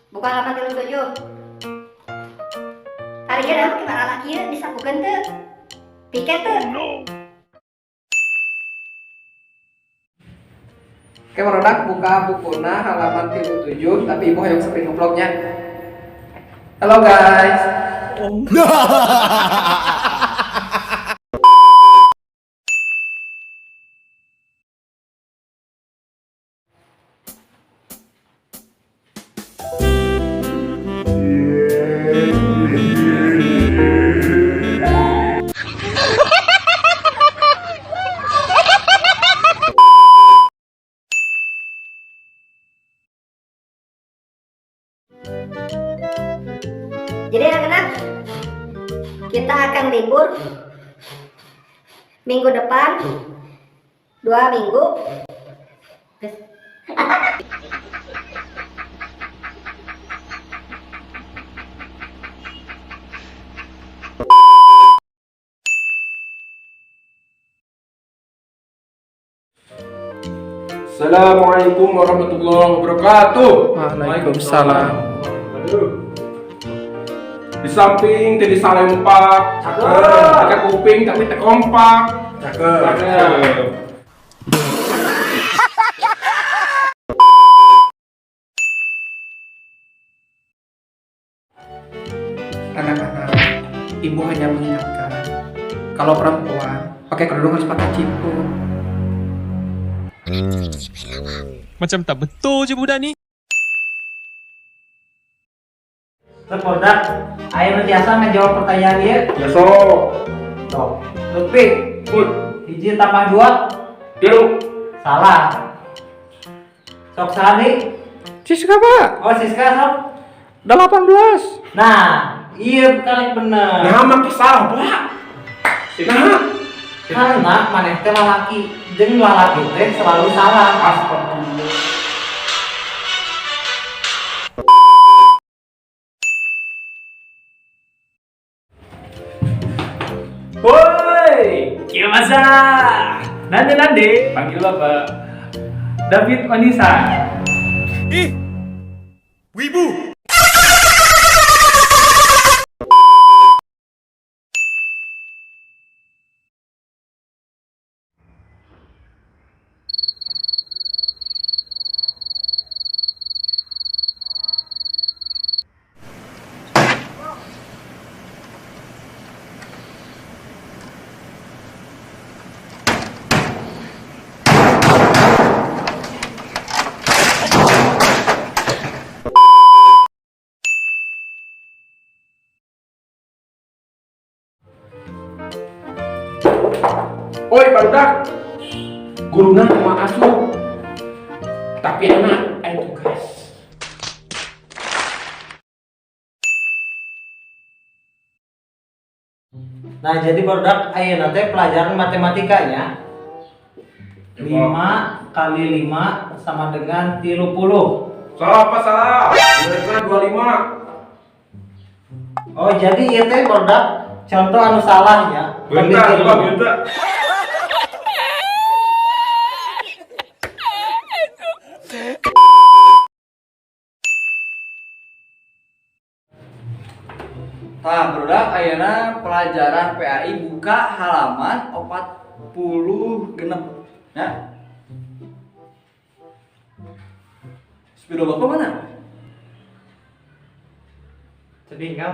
Buka halaman 37. Hari ini gimana lagi ya disabukan tuh? Piket tuh. Oke, produk buka bukuna halaman 37, tapi ibu yang screen vlognya. Halo guys. Jadi anak-anak, kita akan libur minggu depan 2 minggu. Assalamualaikum warahmatullahi wabarakatuh. Waalaikumsalam. Aduh. Di samping tadi salah empat, pakai kuping tapi tak kompak. Cakep. Anak-anak, ibu hanya mengingatkan kalau perempuan pakai kerudung harus pakai ciput. Macam tak betul je budak ni. Produk, ayo biasa ngejawab pertanyaan dia. Ya so. Tuh, Lutfi, Put. hiji tambah 2, Tilu. salah. Sok Sani, Siska pak, oh Siska sok. 18. Nah, iya kali bener. Nah, makin salah, Pak. Nah, Karena maneh teh lalaki, jeung lalaki teh selalu salah. astagfirullah. Woi, kiamasa. Nande, panggil Bapak David Onisa. Oi, barudak. Guruna cuma asuh. Tapi anak tugas. Nah, jadi produk ayeuna teh pelajaran matematikanya 5 kali 5 sama dengan 30. Salah apa salah? Mereka 25. Oh, jadi ieu teh produk contoh anu salahnya. Bentar, bentar. Nah, produk ayeuna pelajaran PAI buka halaman 46 ya. Spidol Bapak mana? Sedih kan?